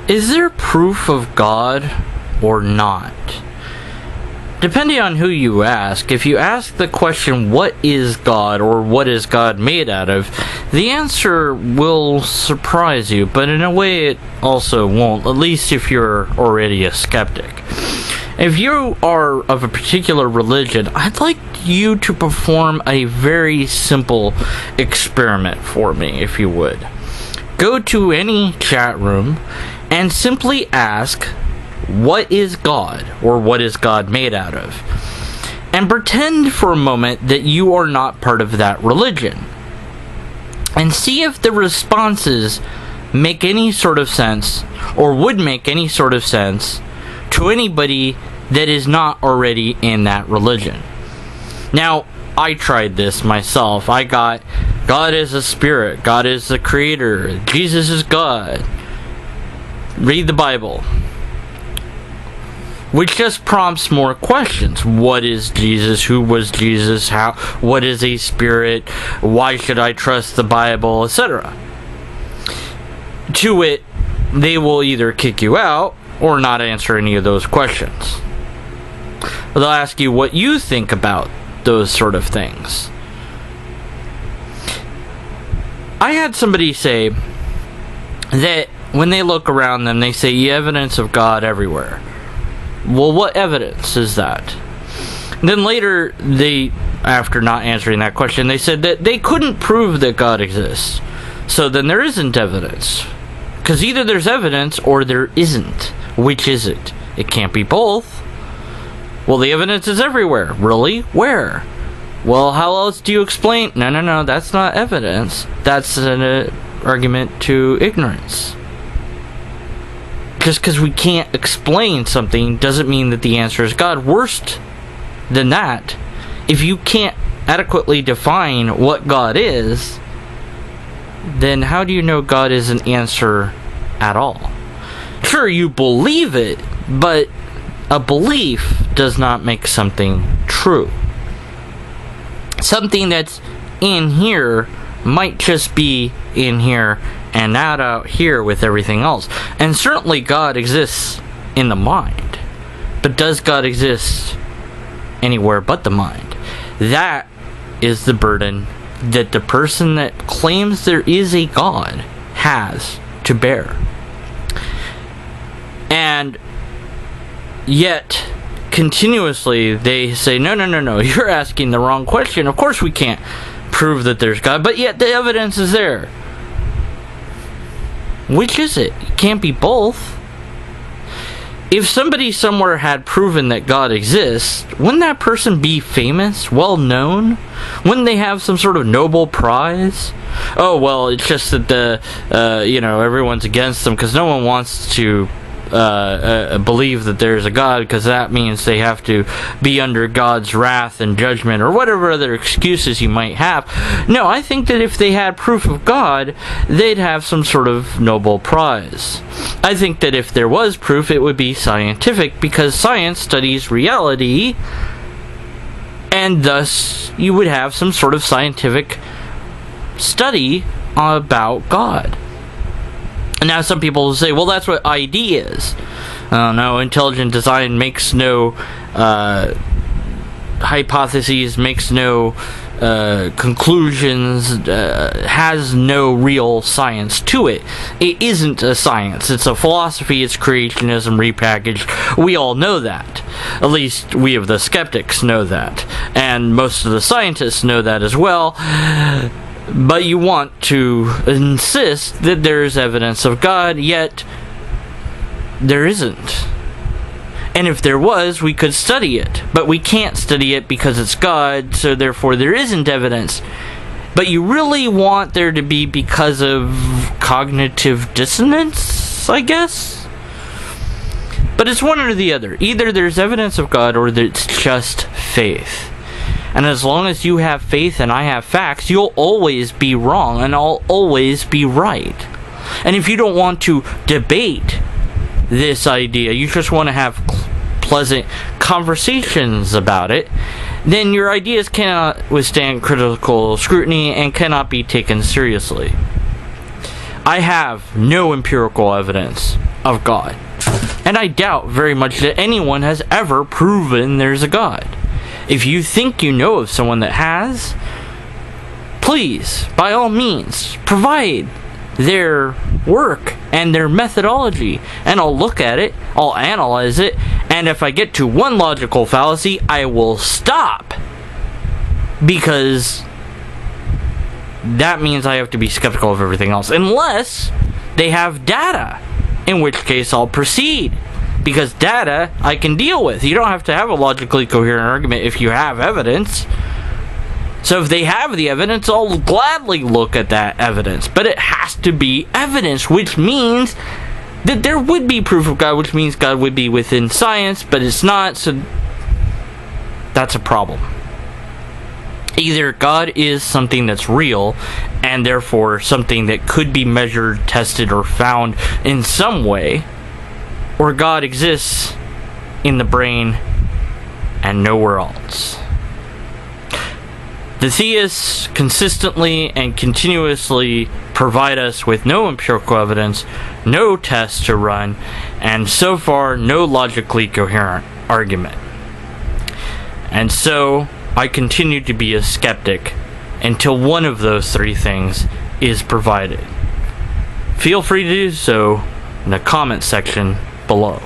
Is there proof of God or not? Depending on who you ask, if you ask the question, what is God, or what is God made out of, the answer will surprise you, but in a way it also won't, at least if you're already a skeptic. If you are of a particular religion, I'd like you to perform a very simple experiment for me, if you would. Go to any chat room and simply ask, what is God, or what is God made out of? And pretend for a moment that you are not part of that religion. And see if the responses make any sort of sense, or would make any sort of sense, to anybody that is not already in that religion. Now, I tried this myself. I got, God is a spirit, God is the creator, Jesus is God, read the Bible. Which just prompts more questions. What is Jesus? Who was Jesus? How? What is a spirit? Why should I trust the Bible? Etc. To it, they will either kick you out or not answer any of those questions. They'll ask you what you think about those sort of things. I had somebody say that when they look around them, they see evidence of God everywhere. Well, what evidence is that? Then later, after not answering that question, they said that they couldn't prove that God exists. So then there isn't evidence. Because either there's evidence or there isn't. Which is it? It can't be both. Well, the evidence is everywhere. Really? Where? Well, how else do you explain? No, that's not evidence. That's an argument to ignorance. Just because we can't explain something doesn't mean that the answer is God. Worse than that, if you can't adequately define what God is, then how do you know God is an answer at all? Sure, you believe it, but a belief does not make something true. Something that's in here might just be in here and not out here with everything else. And certainly God exists in the mind. But does God exist anywhere but the mind? That is the burden that the person that claims there is a God has to bear. And yet, continuously, they say, no, you're asking the wrong question. Of course we can't prove that there's God, but yet the evidence is there. Which is it? It can't be both. If somebody somewhere had proven that God exists, wouldn't that person be famous, well known? Wouldn't they have some sort of Nobel Prize? Oh, well, it's just that everyone's against them because no one wants to believe that there's a God, because that means they have to be under God's wrath and judgment, or whatever other excuses you might have. No, I think that if they had proof of God, they'd have some sort of Nobel Prize. I think that if there was proof, it would be scientific, because science studies reality, and thus you would have some sort of scientific study about God. Now some people will say, well, that's what ID is. No, intelligent design makes no hypotheses, makes no conclusions, has no real science to it. It isn't a science. It's a philosophy. It's creationism repackaged. We all know that. At least we of the skeptics know that. And most of the scientists know that as well. But you want to insist that there is evidence of God, yet there isn't. And if there was, we could study it. But we can't study it because it's God, so therefore there isn't evidence. But you really want there to be because of cognitive dissonance, I guess? But it's one or the other. Either there's evidence of God or it's just faith. And as long as you have faith and I have facts, you'll always be wrong and I'll always be right. And if you don't want to debate this idea, you just want to have pleasant conversations about it, then your ideas cannot withstand critical scrutiny and cannot be taken seriously. I have no empirical evidence of God. And I doubt very much that anyone has ever proven there's a God. If you think you know of someone that has, please, by all means, provide their work and their methodology, and I'll look at it, I'll analyze it, and if I get to one logical fallacy, I will stop, because that means I have to be skeptical of everything else, unless they have data, in which case I'll proceed, because data I can deal with. You don't have to have a logically coherent argument if you have evidence. So if they have the evidence, I'll gladly look at that evidence. But it has to be evidence, which means that there would be proof of God, which means God would be within science, but it's not, so that's a problem. Either God is something that's real, and therefore something that could be measured, tested, or found in some way, or God exists in the brain and nowhere else. The theists consistently and continuously provide us with no empirical evidence, no tests to run, and so far no logically coherent argument. And so I continue to be a skeptic until one of those three things is provided. Feel free to do so in the comment section below.